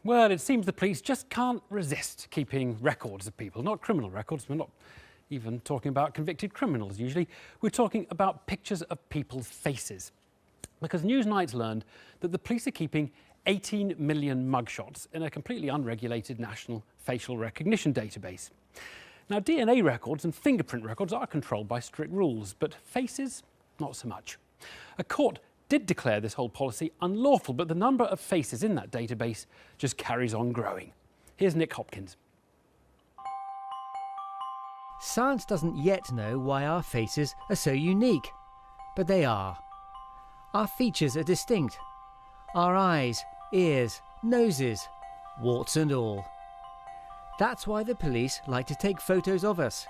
Well, it seems the police just can't resist keeping records of people. Not criminal records, we're not even talking about convicted criminals usually. We're talking about pictures of people's faces. Because Newsnight's learned that the police are keeping 18 million mugshots in a completely unregulated national facial recognition database. Now, DNA records and fingerprint records are controlled by strict rules, but faces, not so much. A court did declare this whole policy unlawful, but the number of faces in that database just carries on growing. Here's Nick Hopkins. Science doesn't yet know why our faces are so unique, but they are. Our features are distinct. Our eyes, ears, noses, warts and all. That's why the police like to take photos of us,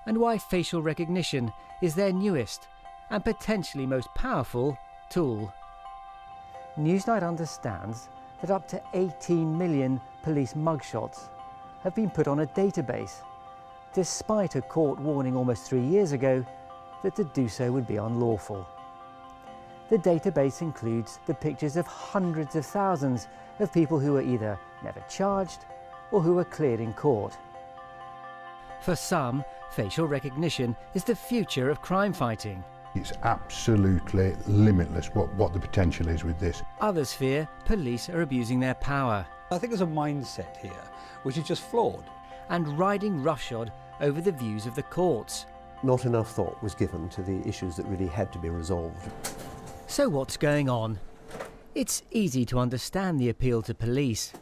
and why facial recognition is their newest and potentially most powerful tool. Newsnight understands that up to 18 million police mugshots have been put on a database, despite a court warning almost 3 years ago that to do so would be unlawful. The database includes the pictures of hundreds of thousands of people who were either never charged or who were cleared in court. For some, facial recognition is the future of crime fighting. It's absolutely limitless what the potential is with this. Others fear police are abusing their power. I think there's a mindset here which is just flawed. And riding roughshod over the views of the courts. Not enough thought was given to the issues that really had to be resolved. So what's going on? It's easy to understand the appeal to police.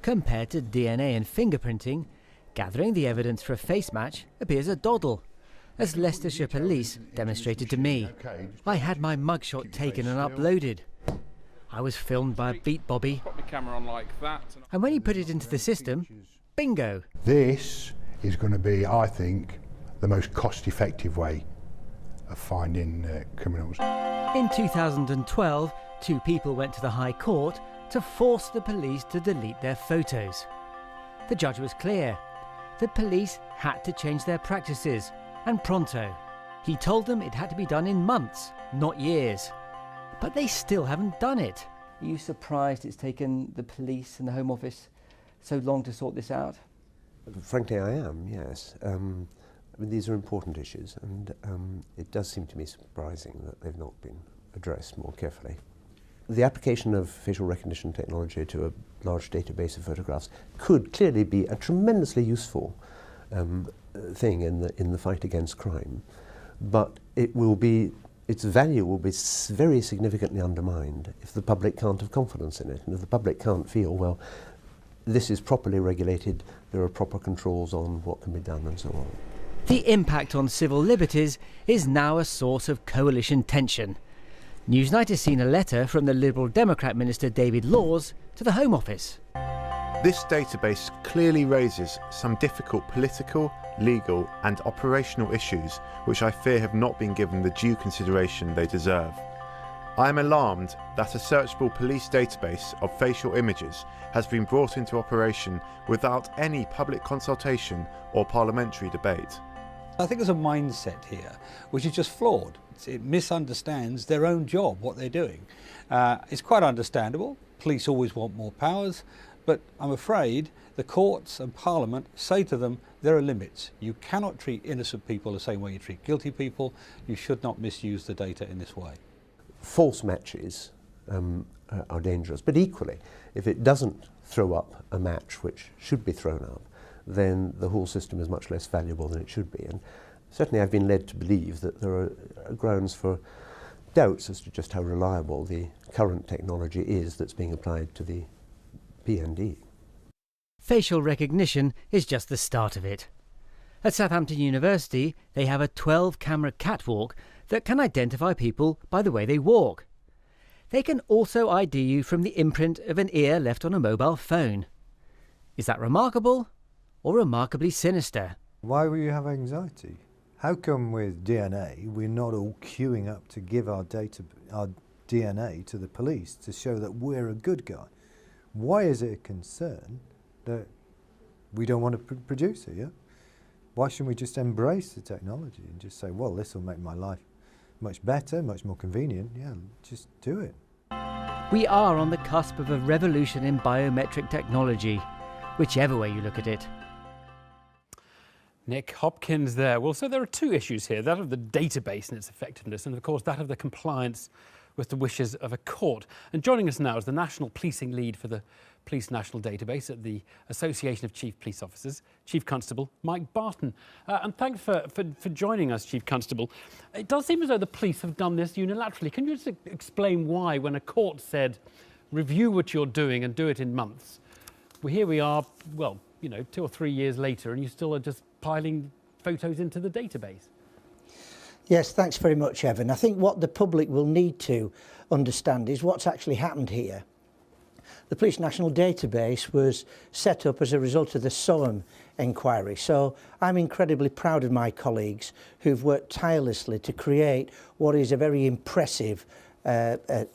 Compared to DNA and fingerprinting, gathering the evidence for a face match appears a doddle, as Leicestershire Police demonstrated to me. I had my mugshot taken and uploaded. I was filmed by a beat bobby, Put my camera on like that. and when he put it into the system, bingo! This is going to be, I think, the most cost-effective way of finding criminals. In 2012, 2 people went to the High Court to force the police to delete their photos. The judge was clear. The police had to change their practices, and pronto. He told them it had to be done in months, not years. But they still haven't done it. Are you surprised it's taken the police and the Home Office so long to sort this out? Frankly, I am, yes. I mean, these are important issues, and it does seem to me surprising that they've not been addressed more carefully. The application of facial recognition technology to a large database of photographs could clearly be a tremendously useful thing in the fight against crime, but its value will be very significantly undermined if the public can't have confidence in it, and if the public can't feel, well, this is properly regulated, there are proper controls on what can be done and so on. The impact on civil liberties is now a source of coalition tension. Newsnight has seen a letter from the Liberal Democrat Minister David Laws to the Home Office. This database clearly raises some difficult political, legal and operational issues which I fear have not been given the due consideration they deserve. I am alarmed that a searchable police database of facial images has been brought into operation without any public consultation or parliamentary debate. I think there's a mindset here which is just flawed. It misunderstands their own job, what they're doing. It's quite understandable. Police always want more powers, but I'm afraid the courts and Parliament say to them there are limits. You cannot treat innocent people the same way you treat guilty people. You should not misuse the data in this way. False matches are dangerous, but equally, if it doesn't throw up a match which should be thrown up, then the whole system is much less valuable than it should be. And certainly I've been led to believe that there are grounds for doubts as to just how reliable the current technology is that's being applied to the PND. Facial recognition is just the start of it. At Southampton University, they have a 12-camera catwalk that can identify people by the way they walk. They can also ID you from the imprint of an ear left on a mobile phone. Is that remarkable or remarkably sinister? Why will you have anxiety? How come with DNA we're not all queuing up to give our DNA to the police to show that we're a good guy? Why is it a concern that we don't want to produce it, yeah? Why shouldn't we just embrace the technology and just say, well, this will make my life much better, much more convenient, yeah, just do it. We are on the cusp of a revolution in biometric technology, whichever way you look at it. Nick Hopkins there. Well, so there are two issues here, that of the database and its effectiveness, and of course that of the compliance with the wishes of a court. And joining us now is the National Policing Lead for the Police National Database at the Association of Chief Police Officers, Chief Constable Mike Barton. And thanks for joining us, Chief Constable. It does seem as though the police have done this unilaterally. Can you just explain why, when a court said, review what you're doing and do it in months, well, here we are, well, you know, 2 or 3 years later, and you still are just piling photos into the database? Yes, thanks very much, Evan. I think what the public will need to understand is what's actually happened here. The Police National Database was set up as a result of the Soham inquiry. So I'm incredibly proud of my colleagues who've worked tirelessly to create what is a very impressive database.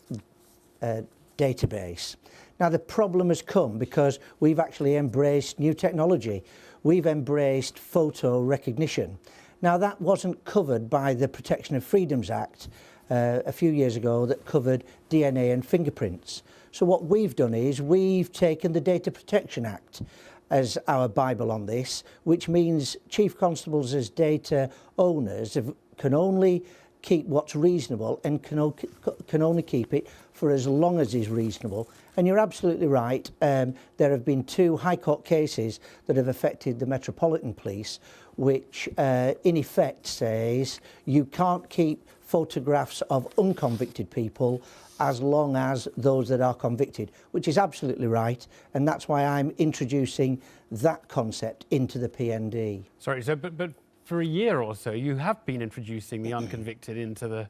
Now, the problem has come because we've actually embraced new technology. We've embraced photo recognition. Now, that wasn't covered by the Protection of Freedoms Act a few years ago that covered DNA and fingerprints. So what we've done is we've taken the Data Protection Act as our Bible on this, which means chief constables as data owners can only keep what's reasonable and can only keep it for as long as is reasonable. And you're absolutely right, there have been 2 High Court cases that have affected the Metropolitan Police, which in effect says you can't keep photographs of unconvicted people as long as those that are convicted, which is absolutely right, and that's why I'm introducing that concept into the PND. Sorry, so but for a year or so you have been introducing the unconvicted into the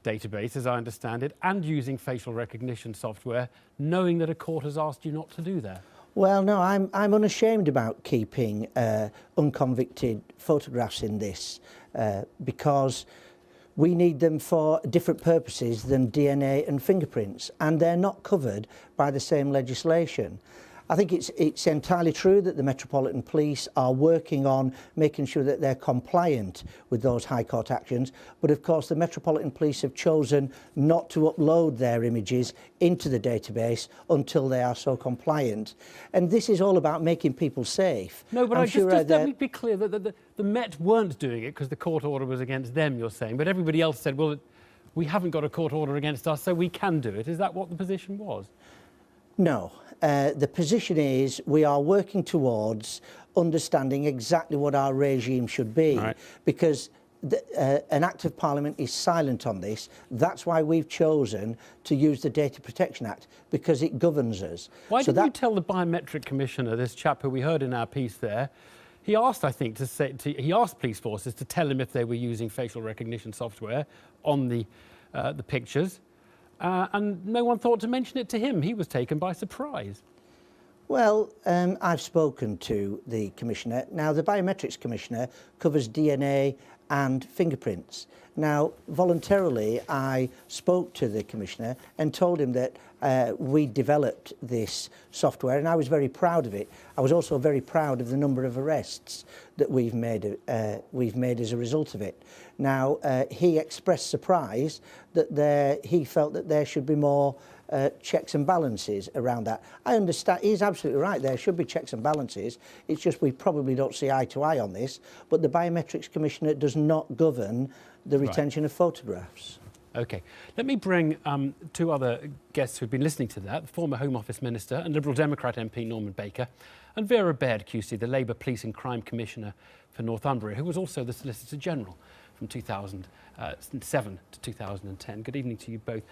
database, as I understand it, and using facial recognition software, knowing that a court has asked you not to do that. Well, no, I'm unashamed about keeping unconvicted photographs in this because we need them for different purposes than DNA and fingerprints, and they're not covered by the same legislation. I think it's entirely true that the Metropolitan Police are working on making sure that they're compliant with those High Court actions, but of course the Metropolitan Police have chosen not to upload their images into the database until they are so compliant. And this is all about making people safe. No, but just let me be clear that the Met weren't doing it because the court order was against them, you're saying, but everybody else said, well, we haven't got a court order against us, so we can do it. Is that what the position was? No. The position is we are working towards understanding exactly what our regime should be, right, because an Act of Parliament is silent on this. That's why we've chosen to use the Data Protection Act, because it governs us. Why didn't you tell the Biometric Commissioner, this chap who we heard in our piece there, he asked, I think, he asked police forces to tell him if they were using facial recognition software on the pictures. And no one thought to mention it to him. He was taken by surprise. Well, I've spoken to the Commissioner. Now, the Biometrics Commissioner covers DNA and fingerprints. Now, voluntarily, I spoke to the Commissioner and told him that we developed this software, and I was very proud of it. I was also very proud of the number of arrests that we've made as a result of it. Now, he expressed surprise that he felt that there should be more checks and balances around that. I understand, he's absolutely right, there should be checks and balances. It's just we probably don't see eye to eye on this, but the Biometrics Commissioner does not govern the retention of photographs. OK. Let me bring 2 other guests who've been listening to that, the former Home Office Minister and Liberal Democrat MP Norman Baker, and Vera Baird QC, the Labour Police and Crime Commissioner for Northumbria, who was also the Solicitor General from 2007 to 2010. Good evening to you both.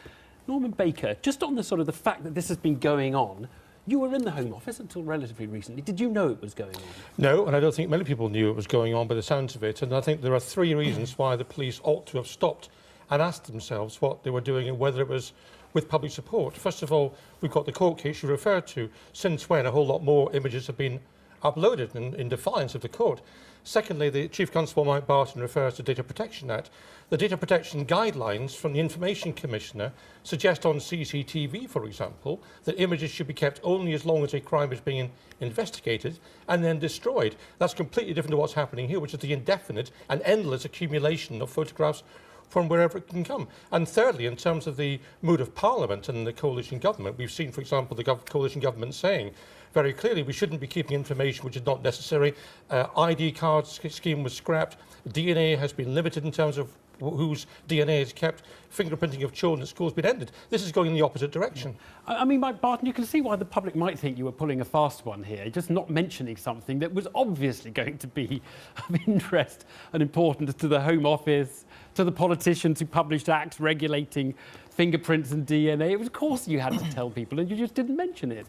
Norman Baker, just on the sort of the fact that this has been going on, you were in the Home Office until relatively recently. Did you know it was going on? No, and I don't think many people knew it was going on by the sounds of it. And I think there are 3 reasons why the police ought to have stopped and asked themselves what they were doing and whether it was with public support. First of all, we've got the court case you referred to, since when a whole lot more images have been uploaded in defiance of the court. Secondly, the Chief Constable Mike Barton refers to Data Protection Act. The Data Protection Guidelines from the Information Commissioner suggest on CCTV, for example, that images should be kept only as long as a crime is being investigated and then destroyed. That's completely different to what's happening here, which is the indefinite and endless accumulation of photographs from wherever it can come. And thirdly, in terms of the mood of Parliament and the coalition government, we've seen, for example, the coalition government saying very clearly we shouldn't be keeping information which is not necessary. ID card scheme was scrapped. DNA has been limited in terms of whose DNA is kept. Fingerprinting of children at school has been ended. This is going in the opposite direction. I mean, Mike Barton, you can see why the public might think you were pulling a fast one here, just not mentioning something that was obviously going to be of interest and important to the Home Office, to the politicians who published acts regulating fingerprints and DNA. It was, of course, you had to tell people, and you just didn't mention it.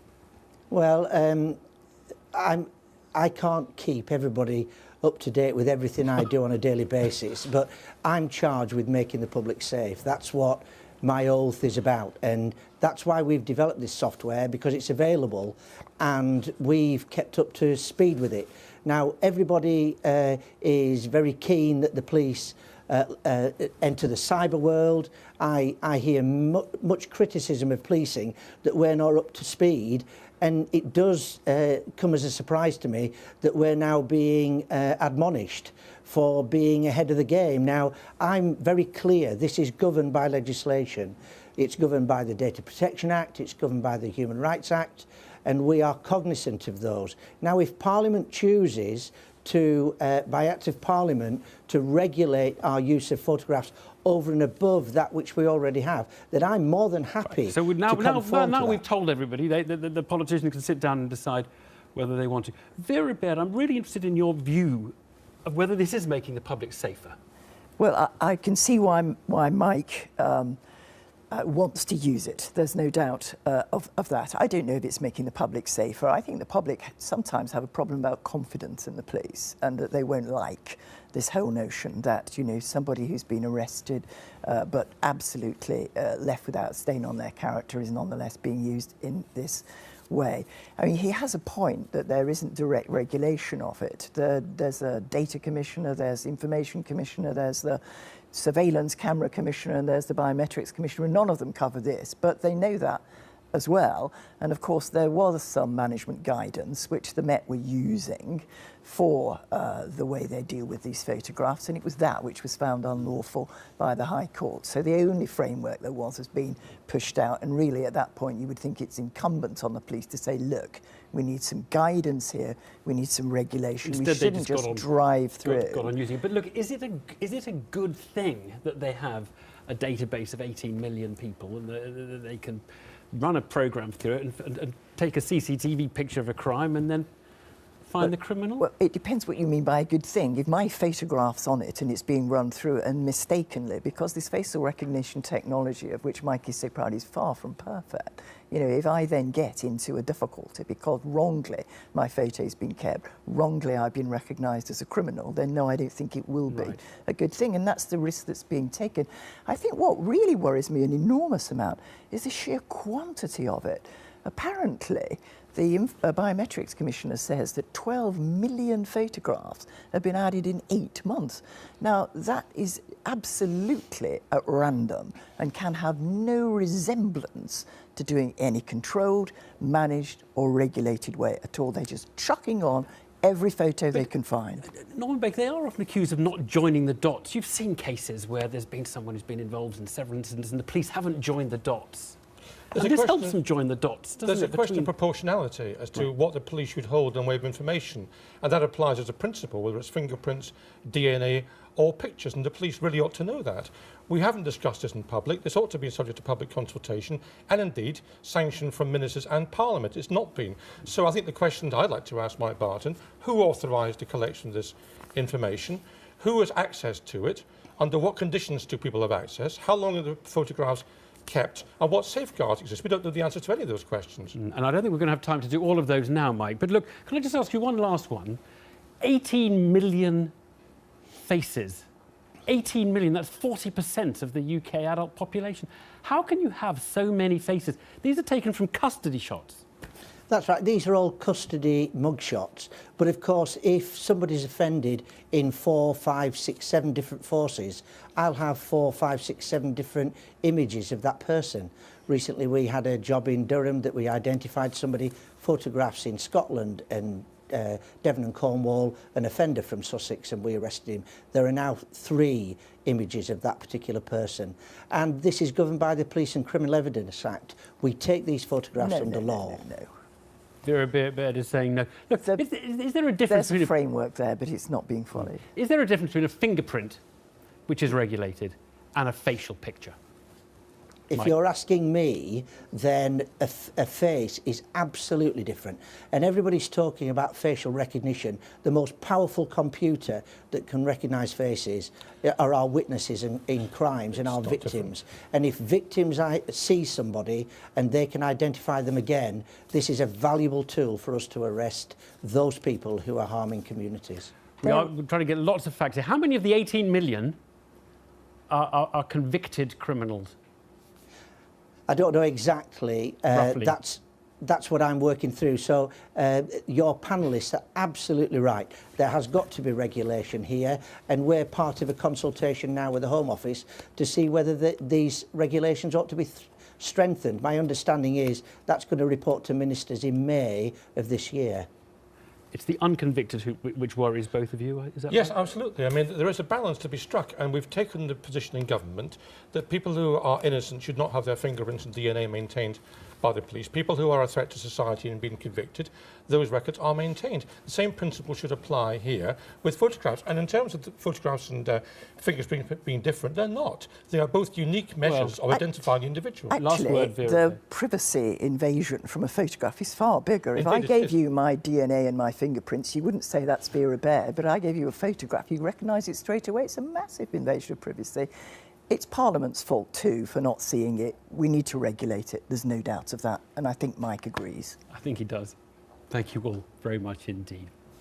Well, I can't keep everybody up to date with everything I do on a daily basis, but I'm charged with making the public safe. That's what my oath is about, and that's why we've developed this software, because it's available and we've kept up to speed with it. Now, everybody is very keen that the police enter the cyber world. I hear much criticism of policing that we're not up to speed, and it does come as a surprise to me that we're now being admonished for being ahead of the game. Now, I'm very clear this is governed by legislation. It's governed by the Data Protection Act, it's governed by the Human Rights Act, and we are cognizant of those. Now, if Parliament chooses to, by Act of Parliament, to regulate our use of photographs over and above that which we already have, then I'm more than happy right. So now we've told everybody, the politicians can sit down and decide whether they want to. Vera Baird, I'm really interested in your view of whether this is making the public safer. Well, I can see why Mike wants to use it. There's no doubt of that. I don't know if it's making the public safer. I think the public sometimes have a problem about confidence in the police, and that they won't like this whole notion that, you know, somebody who's been arrested but absolutely left without stain on their character is nonetheless being used in this way. I mean, he has a point that there isn't direct regulation of it. There's a data commissioner, there's information commissioner, there's the surveillance camera commissioner, and there's the biometrics commissioner, and none of them cover this, but they know that as well. And of course there was some management guidance which the Met were using for the way they deal with these photographs, and it was that which was found unlawful by the High Court. So the only framework there was has been pushed out, and really at that point you would think it's incumbent on the police to say, look, we need some guidance here, we need some regulation. Instead, we shouldn't just drive through. Got on using it. But look, is it a good thing that they have a database of 18 million people and they can run a program through it and take a CCTV picture of a crime and then find the criminal? Well, it depends what you mean by a good thing. If my photograph's on it and it's being run through and mistakenly, because this facial recognition technology, of which Mike is so proud, is far from perfect. You know, if I then get into a difficulty because wrongly my photo's been kept, wrongly I've been recognised as a criminal, then no, I don't think it will be a good thing, and that's the risk that's being taken. I think what really worries me an enormous amount is the sheer quantity of it. Apparently, the Biometrics Commissioner says that 12 million photographs have been added in 8 months. Now, that is absolutely at random and can have no resemblance to doing any controlled, managed or regulated way at all. They're just chucking on every photo they can find. Norman Baker, they are often accused of not joining the dots. You've seen cases where there's been someone who's been involved in several incidents and the police haven't joined the dots. And this helps them join the dots, doesn't it? There's a question of proportionality as to what the police should hold in way of information, and that applies as a principle, whether it's fingerprints, DNA or pictures, and the police really ought to know that. We haven't discussed this in public. This ought to be subject to public consultation and indeed sanction from ministers and Parliament. It's not been. So I think the question I'd like to ask Mike Barton, who authorised the collection of this information? Who has access to it? Under what conditions do people have access? How long are the photographs kept, and what safeguards exist? We don't know the answer to any of those questions. And I don't think we're going to have time to do all of those now, Mike. But look, can I just ask you one last one? 18 million faces. 18 million, that's 40% of the UK adult population. How can you have so many faces? These are taken from custody shots. That's right, these are all custody mugshots. But of course, if somebody's offended in 4, 5, 6, 7 different forces, I'll have 4, 5, 6, 7 different images of that person. Recently we had a job in Durham that we identified somebody, photographs in Scotland and Devon and Cornwall, an offender from Sussex, and we arrested him. There are now 3 images of that particular person. And this is governed by the Police and Criminal Evidence Act. We take these photographs under law. No. They're a bit better saying no. Look, is there a difference There's a between framework there, but it's not being followed. Is there a difference between a fingerprint, which is regulated, and a facial picture? If Mike. you're asking me, then a face is absolutely different. And everybody's talking about facial recognition. The most powerful computer that can recognise faces are our witnesses in crimes and our victims. And if victims see somebody and they can identify them again, this is a valuable tool for us to arrest those people who are harming communities. We're trying to get lots of facts here. How many of the 18 million are convicted criminals? I don't know exactly. That's what I'm working through. So your panellists are absolutely right. There has got to be regulation here, and we're part of a consultation now with the Home Office to see whether these regulations ought to be strengthened. My understanding is that's going to report to ministers in May of this year. It's the unconvicted which worries both of you, is that Yes, right? absolutely. I mean, there is a balance to be struck, and we've taken the position in government that people who are innocent should not have their fingerprints and DNA maintained by the police. People who are a threat to society and being convicted, those records are maintained. The same principle should apply here with photographs. And in terms of the photographs and figures being different, they're not. They are both unique measures of identifying the individual. Actually, the privacy invasion from a photograph is far bigger. If I gave you my DNA and my fingerprints, you wouldn't say that's Vera Bear, but I gave you a photograph, you recognise it straight away. It's a massive invasion of privacy. It's Parliament's fault too for not seeing it. We need to regulate it, there's no doubt of that, and I think Mike agrees. I think he does. Thank you all very much indeed.